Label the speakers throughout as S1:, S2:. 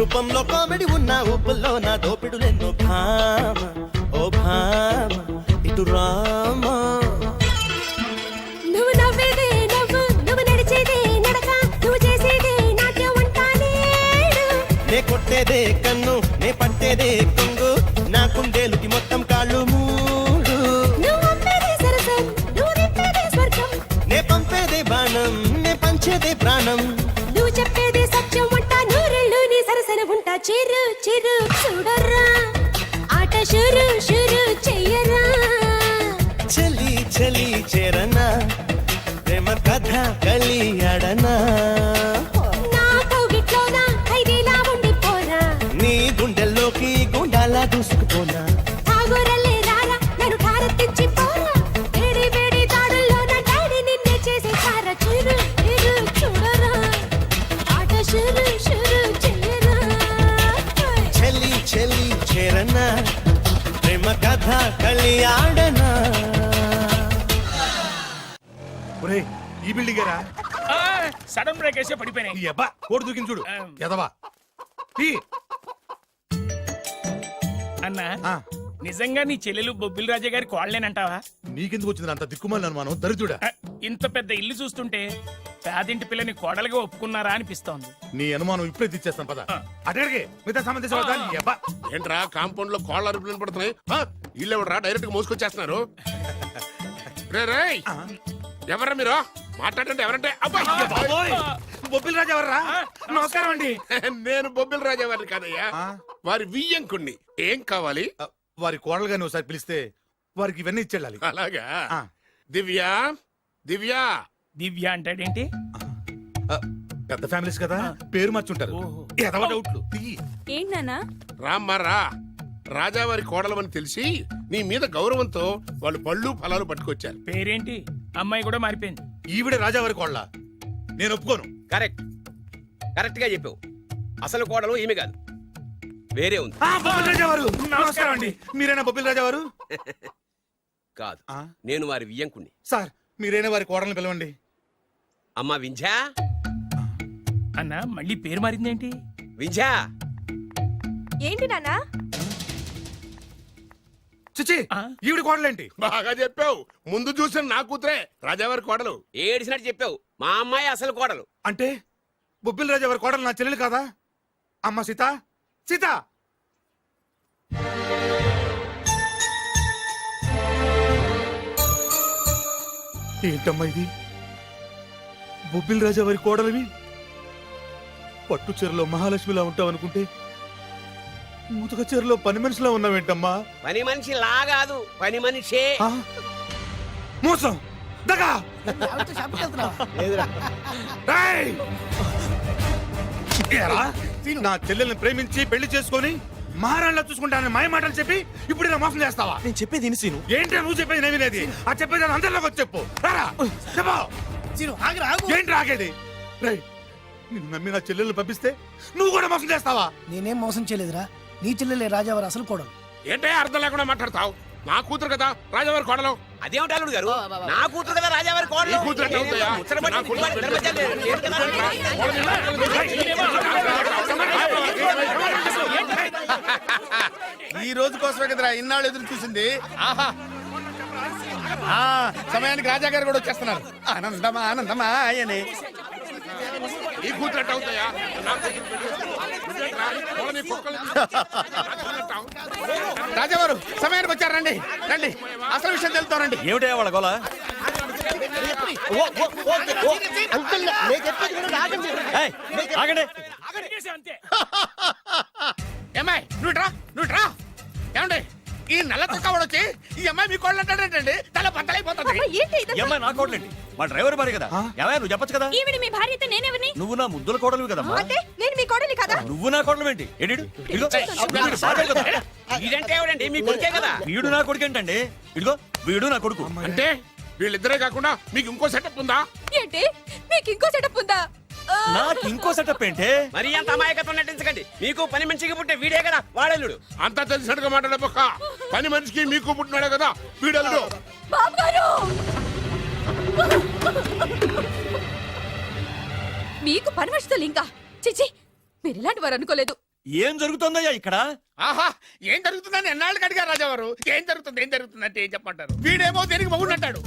S1: రూపంలో కామెడీ ఉన్న ఊపుల్లో నా దోపిడులెన్నో భామ ఓ భామ ఇటు రామా
S2: నువ్వు నవ్వేదే నవ్వు నువ్వు నడిచేదే నడక నువ్వు చేసేదే నాట్యం అంటానే
S1: నే కొట్టేదే కన్ను నే పట్టేదే కొంగు నా కుండేలుకి మొత్తం కాళ్ళు మూడు
S2: నువ్వు అమ్మేదే సరసం నువ్వు నింపేదే స్వర్గం
S1: నే పంపేదే బాణం నే పంచేదే ప్రాణం
S2: నువ్వు చెప్పేదే సత్యం ఉంటా నూరెళ్ళు నీ సరసన ఉంటా చిరు చిరు చూడరా ఆట షురు షురు చెయ్యరా
S1: చలి చలి చేరనా ప్రేమ కథ కలియాడనా
S2: నా కౌగిట్లోనా ఖైదీలా ఉండిపోరా
S1: నీ గుండెల్లోకి గుండాలా దూసుకుపోనా
S2: తాగురల్లే రారా నన్ను ఠారెత్తించి పోరా వేడి వేడి తాడుల్లో నా డాడీ నిన్నే చేసే సారా చిరు చిరు చూడరా ఆట షురు షురు చెయ్యరా
S1: చలి చలి చేరనా ప్రేమ కథ కలియాడనా
S3: ఒరే ఈ బిల్డింగ్ రా
S4: సడన్ బ్రేక్ వేసే పడిపోయినాయి.
S3: ఈ అబ్బా కోడి దూకింది చూడు ఎదవా ఈ.
S4: అన్నా
S3: ఆ,
S4: నిజంగా నీ చెల్లెలు బొబ్బిల్ రాజా గారి కోడలేనంటావా?
S3: నీకెందుకు వచ్చింది అంత దిక్కుమాలి అనుమానం దరిద్రుడా
S4: ఆ, ఇంత పెద్ద ఇల్లు చూస్తుంటే పేదింటి పిల్లని కోడలుగా ఒప్పుకున్నారా అనిపిస్తోంది.
S3: నీ అనుమానం ఇప్పుడే తెచ్చేస్తాను పద అడిగే మిగతా సంబంధించిన ఈ అబ్బా
S5: ఏంట్రా కాంపౌండ్ లో కోళ్ళ అరుపులు పడుతున్నాయి ఇల్లు ఎవడరా డైరెక్ట్ గా మోసుకొచ్చేస్తున్నారు రే రేయ్ ఎవరా మీరు మాట్లాడండి ఎవరంటే అబ్బా!
S3: బాబోయ్ బొబ్బిల్ రాజు ఎవర్రా నమస్కారం అండి
S5: నేను బొబ్బిల్ రాజా వారిని కాదయ్యా
S3: ఆ?
S5: వారి వియ్యంకుణ్ణి ఏం కావాలి
S3: ఆ, వారి కోడలు గాని ఒకసారి పిలిస్తే వారికి ఇవన్నీ ఇచ్చేళ్ళాలి
S5: అలాగా
S3: ఆ.
S5: దివ్య దివ్య
S4: దివ్య అంటాడేంటి?
S3: ఆ, పెద్ద ఫ్యామిలీస్ కదా పేరు మార్చుంటారు
S4: ఓహో.
S3: ఎదవ డౌట్లు తీయి.
S2: ఏంటన్నా
S5: రామ్మా రా రాజావారి కోడలమని తెలిసి నీ మీద గౌరవంతో వాళ్ళు పళ్ళు ఫలాలు పట్టుకొచ్చారు
S4: పేరేంటి? అమ్మాయి కూడా మారిపోయింది.
S3: ఈవిడే రాజావారి కోడల నేను ఒప్పుకోను
S6: కరెక్ట్ కరెక్ట్ గా చెప్పావు. అసలు కోడలు ఈమె కాదు, వేరే ఉంది.
S3: బొబ్బిల్ రాజా వారు నమస్కారం అండి మీరేనా బొబ్బిల్ రాజా వారు
S6: కాదు,
S3: ఆ?
S6: నేను వారి వియ్యంకుణ్ణి.
S3: సార్ మీరేనా వారి కోడల్ని పిలవండి
S6: అమ్మా వింధ్యా,
S4: అన్నా మళ్ళీ పేరు మారిందేంటి?
S6: వింధ్యా.
S2: ఏంటి నాన్నా
S3: చిచి
S4: ఆ?
S3: ఈవిడ కోడలేంటి
S5: బాగా చెప్పావు ముందు చూసిన నా కూతురే రాజావారి కోడలు
S6: ఏడిసినట్టు చెప్పావు. మా అమ్మాయి అసలు కోడలు.
S3: అంటే బొబ్బిల్ రాజా వారి కోడలు నా చెల్లెలు కాదా అమ్మ సీత సీత ఏంటమ్మా ఇది బొబ్బిల్ రాజా వారి కోడలివి పట్టు చీరలో మహాలక్ష్మిలా ఉంటావనుకుంటే మూతక చీరలో పని మనిషిలా ఉన్నావేంటమ్మా
S6: పని మనిషి లాగాదు, పని మనిషే.
S3: ఆ? మోసం దగా ఏయ్! ఏరా? నా చెల్లెల్ని ప్రేమించి పెళ్లి చేసుకొని మహారాణిలా చూసుకుంటానని మాయ మాటలు చెప్పి ఇప్పుడు ఇలా మోసం చేస్తావా
S1: నేను చెప్పేది సీను
S3: ఏంటి నువ్వు చెప్పేది నేను వినేది ఆ చెప్పేది అందరిలోకి వచ్చి చెప్పు రారా, చెప్పు. ఏంటి రాగేది రేయ్, నిన్ను నమ్మి నా చెల్లెల్ని పంపిస్తే నువ్వు కూడా మోసం చేస్తావా
S7: నేనేం మోసం చేయలేదురా, నీ చెల్లెలే రాజావారు అసలు కోడలు.
S5: ఏంటే అర్థం లేకుండా మాట్లాడతావు నా కూతురు కదా రాజావారి కోడలు
S6: అదేమిటి అల్లుడు గారు, నా కూతురు కదా రాజావారి
S5: నీ
S6: కోడలు.
S5: కూతురు ఎట్లా అవుతాయా?
S6: ముచ్చట పడి
S5: నా కూతురు
S6: ఇద్దరి మధ్య లేదు కదా.
S8: ఈ రోజు కోసమే కదరా ఇన్నాళ్ళు ఎదురు చూసింది. ఆహా ఆ సమయానికి రాజా గారు కూడా వచ్చేస్తున్నారు. ఆనందమా ఆనందమా ఆయనే.
S5: నీ కూతురు ఎట్లా అవుతాయా? నా కూతురు నువ్వేంట్రా? కోడని కుక్కలు
S8: రాజావారు సమయానికి వచ్చారు, రండి రండి అసలు విషయం తెలుతారండి.
S1: ఏమిటయ్యా వాళ్ళ గోల ఆగండి
S4: అడిగేసి అంతే.
S8: ఏమ్మాయి నువ్వు రా ఏమండి ఈ నల్ల తొక్కవాడు వచ్చి ఈ అమ్మాయి మీ కోళ్ళు అంటాడేంటండి తల బద్దలైపోతుంది.
S1: అమ్మాయి నా కోడలేంటి మా డ్రైవర్ భార్య కదా ఏమయ్య నువ్వు చెప్పొచ్చు కదా
S2: ఈవిడ మీ భార్య అయితే నేనెవరిని
S1: నువ్వు నా ముద్దుల కోడలు కదమ్మా
S2: అంటే నేను మీ కోడలి కదా
S1: నువ్వు నా కోడలు ఏంటి ఇదిగో
S6: వీడంటే ఎవడండి, మీ కొడుకే కదా.
S1: వీడు నా కొడుకు ఏంటండి ఇదిగో వీడు నా కొడుకు
S5: అంటే వీళ్ళిద్దరే కాకుండా మీకు ఇంకో సెటప్ ఉందా?
S2: ఏంటి మీకు ఇంకో సెటప్ ఉందా
S1: నాకు ఇంకో సెటప్ ఏంటే
S6: మరి అంత అమాయకత్వం నటించకండి. మీకు పని మనిషికి పుట్టే వీడే కదా వాడల్లుడు.
S5: అంతా తెలిసినట్టుగా మాట్లాడబోక పని మనిషికి మీకు పుట్టినాడే కదా వీడల్లుడు.
S2: బాబు గారు మీకు పని మనుషులు ఇంకా చిచి మీరు ఇలాంటి వారు అనుకోలేదు.
S9: ఏం జరుగుతుందయ్యా ఇక్కడ?
S8: ఆహా ఏం జరుగుతుందని ఎన్నాళ్ళకి అడిగారు రాజావారు. ఏం జరుగుతుంది అంటే ఏం చెప్పమంటారు? వీడేమో దేనికి మొగుడు అంటాడు,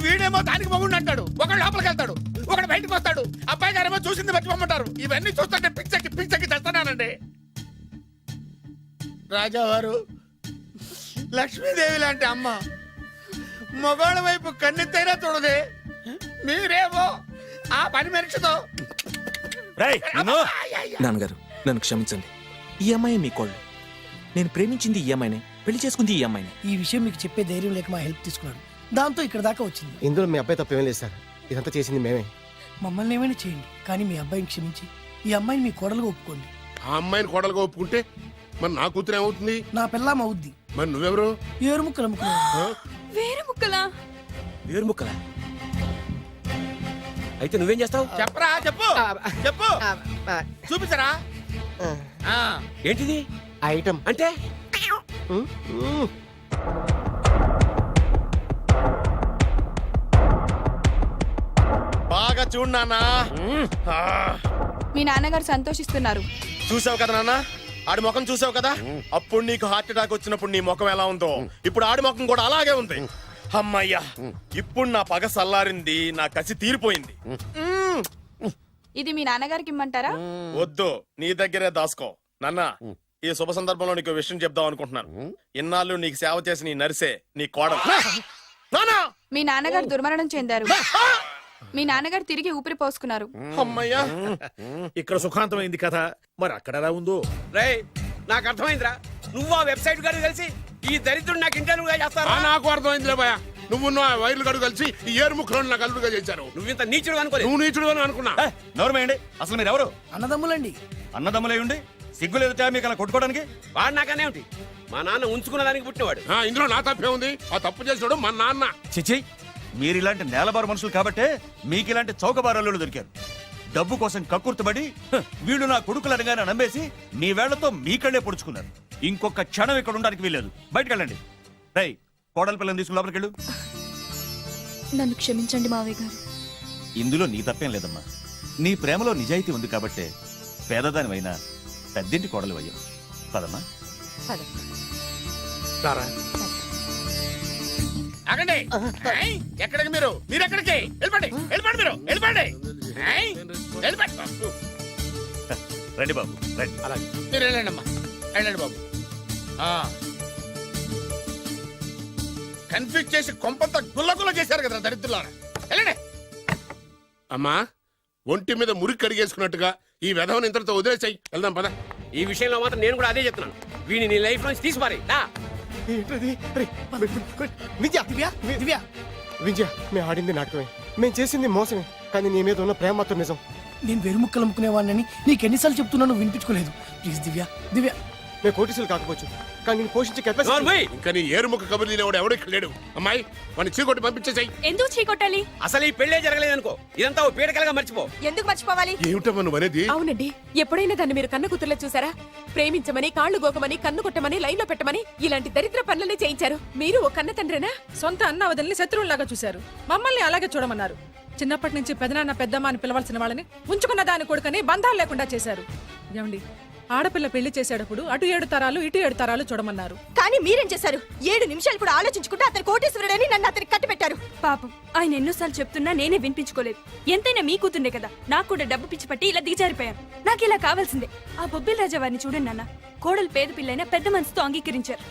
S8: వీడేమో దానికి మొగుడు అంటాడు. ఒకడు లోపలికి వెళ్తాడు, ఒకడు బయటకు వస్తాడు. అబ్బాయి గారేమో చూసింది మర్చిపోమంటారు. ఇవన్నీ చూస్తుంటే పిచ్చకి చేస్తున్నానండి. రాజావారు లక్ష్మీదేవి లాంటి అమ్మ మగవాళ్ళ వైపు కన్నెత్తైనా చూడదే, మీరేమో ఆ పని మనిషితో.
S9: రేయ్, నిన్ను!
S10: నాన్నగారు నన్ను క్షమించండి. ఈ అమ్మాయి మీ కోళ్ళు. నేను ప్రేమించింది ఈ అమ్మాయిని, పెళ్లి చేసుకుంది ఈ అమ్మాయిని.
S7: ఈ విషయం మీకు చెప్పే ధైర్యం లేక మా హెల్ప్ తీసుకున్నాడు. దాంతో ఇక్కడ దాకా వచ్చింది.
S1: ఇందులో మీ అబ్బాయి తప్పేం లేదు సార్, ఇదంతా చేసింది మేమే.
S7: మమ్మల్ని ఏమైనా చేయండి, కానీ మీ అబ్బాయిని క్షమించి ఈ అమ్మాయిని మీ కోడలుగా ఒప్పుకోండి.
S5: ఆ అమ్మాయిని కోడలుగా ఒప్పుకుంటే మరి నా కూతురు ఏమవుతుంది?
S7: నా పిల్లం అవుద్ది.
S5: మరి నువ్వెవరు?
S7: ఏరు ముక్కలు అమ్ముకున్నాడు.
S2: వేరే ముక్కలా?
S6: వేరు ముక్కలా? అయితే నువ్వేం చేస్తావు?
S8: చెప్పరా చెప్పు చెప్పు చూపించరా.
S6: ఏంటిది
S1: ఐటమ్
S6: అంటే?
S1: బాగా చూడు నాన్న.
S2: మీ నాన్నగారు సంతోషిస్తున్నారు.
S1: చూసావు కదా నాన్న, ఆడి ముఖం చూసావు కదా. అప్పుడు నీకు హార్ట్ అటాక్ వచ్చినప్పుడు నీ ముఖం ఎలా ఉందో ఇప్పుడు ఆడి ముఖం కూడా అలాగే ఉంది. అమ్మయ్యా, ఇప్పుడు నా పగ సల్లారింది, నా కసి తీరిపోయింది.
S2: ఇది మీ నాన్నగారికి ఇమ్మంటారా?
S1: వద్దు, నీ దగ్గరే దాసుకో. నాన్న, ఈ శుభ సందర్భంలో నీకు విషయం చెప్దాం అనుకుంటున్నాను. ఇన్నాళ్ళు నీకు సేవ చేసి నీ నర్సే నీ కోడలు. నాన్నా!
S2: మీ నాన్నగారు దుర్మరణం చెందారు. మీ నాన్నగారు తిరిగి ఊపిరి పోసుకున్నారు.
S1: అమ్మయ్యా,
S3: ఇక్కడ సుఖాంతమైంది కథ, మరి అక్కడ ఎలా ఉందో.
S6: రేయ్, నాకు అర్థమైందిరా. నువ్వు ఆ వెబ్సైట్ గారు కలిసి ఈ దరిద్రుడు నాకు ఇంటర్వ్యూగా చేస్తారా?
S5: నాకు అర్థమైందిలే భయ. నువ్వు నా వైర్లు గడు కలిసి ఈ ఏరు ముక్కలను నాకు అల్లుడుగా చేశారు.
S6: నువ్వు ఇంత నీచుడు అనుకోలేదు.
S5: నువ్వు నీచుడు అని అనుకున్నా.
S9: నోరమేయండి. అసలు మీరు ఎవరు?
S7: అన్నదమ్ములండి.
S9: అన్నదమ్ములే ఉండి సిగ్గు లేదు మీకు అలా కొట్టుకోవడానికి?
S6: వాడు నాకనే ఉంటి. మా నాన్న ఉంచుకున్న దానికి పుట్టినవాడు.
S5: ఇందులో నా తప్పే ఉంది. ఆ తప్పు చేసాడు మా నాన్న.
S9: చిచి, మీరు ఇలాంటి నేలబారు మనుషులు కాబట్టే మీకు ఇలాంటి చౌకబారాలు దొరికారు. డబ్బు కోసం కక్కుర్తుబడి వీళ్ళు నా కొడుకులు అనగానే నమ్మేసి మీ వేళ్లతో మీ కళ్ళే పొడుచుకున్నారు. ఇంకొక క్షణం ఇక్కడ ఉండడానికి వీల్లేదు. బయటకు వెళ్ళండి. రై, కోడల పిల్లని తీసుకుని లోపలికి వెళ్ళు.
S2: నన్ను క్షమించండి మావయ్య గారు.
S9: ఇందులో నీ తప్పేం లేదమ్మా. నీ ప్రేమలో నిజాయితీ ఉంది కాబట్టే పేదదానివైనా పెద్దింటి కోడలు అయ్యావు. పదమ్మా.
S8: ఆగండి. ఏయ్, ఎక్కడికి మీరు ఎక్కడికి వెళ్ళిపోండి. వెళ్ళిపోండి మీరు వెళ్ళిపోండి. ఏయ్, వెళ్ళిపోండి.
S9: రండి బాబు, రండి.
S8: అలాగే మీరు వెళ్ళండి అమ్మా, వెళ్ళండి బాబు. కన్ఫ్యూజ్ చేసి కొంపంతా గుల్లగుల్ల చేశారు కదా దరిద్రులారా. వెళ్ళండి.
S5: అమ్మా, ఒంటి మీద మురికి కడిగేసుకున్నట్టుగా ఈ వెధవని ఇంతటితో వదిలేసాయి. వెళ్దాం పద.
S6: ఈ విషయంలో మాత్రం నేను కూడా అదే చెప్తున్నాను. వీడిని నీ లైఫ్ నుంచి తీసిపారి.
S1: విద్య
S7: దివ్య,
S1: విద్య, మేము ఆడింది నాటకమే, మేము చేసింది మోసమే, కానీ నీ మీద ఉన్న ప్రేమ మాత్రం నిజం.
S7: నేను వేరు ముక్కలు అమ్ముకునేవాడిని నీకు ఎన్నిసార్లు చెప్తున్నాను వినిపించుకోలేదు. ప్లీజ్ దివ్య, దివ్య.
S1: మేము కోటీసులు కాకపోవచ్చు, కానీ నేను పోషించే కెపాసిటీ.
S5: ఇంకా నీ ఏరుముఖ కబుర్లు తినేవాడు ఎవడు ఇక్కడ లేడు. అమ్మాయి, వాడిని చీకొట్టి పంపించేసాయి.
S2: ఎందుకు చీకొట్టాలి?
S6: అసలు ఈ పెళ్లే జరగలేదనుకో, ఇదంతా ఓ పీడకలుగా మర్చిపో.
S2: ఎందుకు మర్చిపోవాలి?
S5: ఏమిటమ్మా నువ్వు అనేది?
S11: అవునండి, ఎప్పుడైనా దాన్ని మీరు కన్న కూతుర్లో చూసారా? ప్రేమించమని, కాళ్ళు గోకమని, కన్ను కొట్టమని, లైన్ లో పెట్టమని ఇలాంటి దరిద్ర పనులనే చేయించారు. మీరు ఓ కన్న తండ్రేనా?
S12: సొంత అన్న వదిలిని శత్రువులాగా చూశారు. మమ్మల్ని అలాగే చూడమన్నారు. చిన్నప్పటి నుంచి పెదనాన్న పెద్దమ్మ అని పిలవాల్సిన వాళ్ళని ఉంచుకున్న దాని కొడుకని బంధాలు లేకుండా చేశారు. ఏమండి, ఆడపిల్ల పెళ్లి చేసేటప్పుడు అటు 7 తరాలు ఇటు 7 తరాలు చూడమన్నారు.
S2: కానీ మీరేం చేశారు? 7 నిమిషాలు కూడా ఆలోచించుకుంటే అతను కోటీశ్వరుడని నన్ను అతనికి కట్టి పెట్టారు. పాపం, ఆయన ఎన్నోసార్లు చెప్తున్నా నేనే వినిపించుకోలేదు. ఎంతైనా మీ కూతుండే కదా, నాకు కూడా డబ్బు పిచ్చి పట్టి ఇలా దిగజారిపోయాను. నాకు ఇలా కావాల్సిందే. ఆ బొబ్బిల్ రాజా వారిని చూడండి నాన్న. కోడలు పేద పిల్లైనా పెద్ద మనసుతో అంగీకరించారు.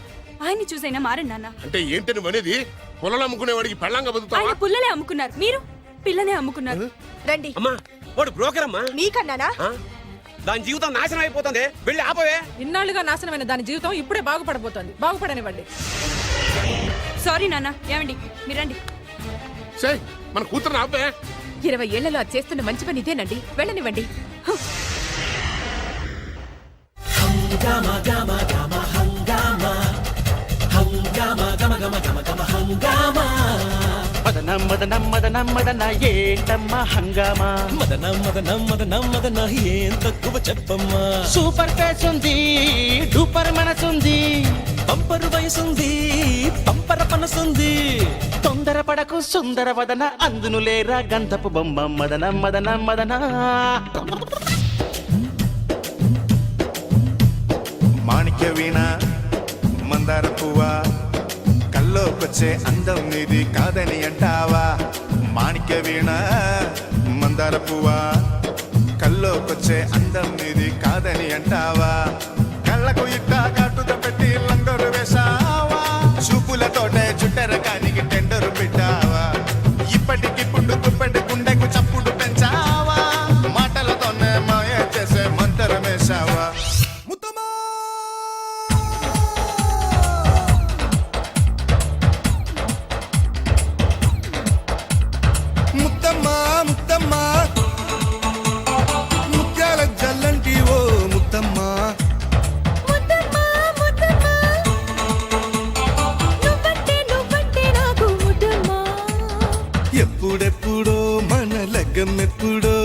S2: ఆయన్ని చూసైనా మారండి నాన్న.
S5: అంటే ఏంటి నువ్వు అనేది? పొలాలు అమ్ముకునేవాడికి పెళ్ళంగా బతుకుతావా?
S2: ఆయన పుల్లలే అమ్ముకున్నారు, మీరు పిల్లనే అమ్ముకున్నారు. రండి.
S6: అమ్మా, వాడు బ్రోకర్ అమ్మా.
S2: మీకన్నానా?
S6: దాని జీవితం నాశనం అయిపోతుంది. వెళ్ళి ఆపవే.
S12: ఇన్నాళ్లుగా నాశనమైన దాని జీవితం ఇప్పుడే బాగుపడబోతోంది. బాగుపడనివ్వండి.
S2: సారీ నాన్న. ఏమండి, మీరండి.
S5: మన కూతురు ఆపే.
S11: 20 ఏళ్లలో అది చేస్తున్న మంచి పని ఇదేనండి. వెళ్ళనివ్వండి.
S10: మదనం మదనం మదనం మదన ఏంటమ్మా హంగామా?
S1: మదనం మదనం మదనం మదన ఏం తక్కువ చెప్పమ్మా.
S10: సూపర్ ఫేస్ ఉంది, డూపర్ మనసుంది,
S1: పంపరు వయసుంది, పంపర పనసుంది.
S10: తొందర పడకు సుందర వదన, అందును లేరా గంధపు బొమ్మ. మదనం మదనం మదన
S13: మాణిక్య వీణ మందార పువ్వా కల్లోకొచ్చే అందం నీది కాదని అంటావా మాణిక్య వీణ మందార పువ్వా కల్లోకొచ్చే అందం నీది కాదని అంటావా కళ్ళకు ఇట్ట కట్టుత పెట్టి లంగరు వేసావా చూపులతోటే చుట్టెరకానికి టెండరు పెట్టావా ఇప్పటికిప్పుడు దుప్పటి గుండెకు చప్పుడు పెంచావా మాటలతోనే మాయ చేసే మంతరమేశావా ముత్తమ్మా ముత్తమ్మా ముత్యాల జల్లంటి ఓ ముత్తమ్మా
S2: ముద్దమ్మా ముద్దమ్మా నువ్వంటే నాకు ముద్దమ్మా
S13: ఎప్పుడెప్పుడో మన లగ్గం ఎప్పుడో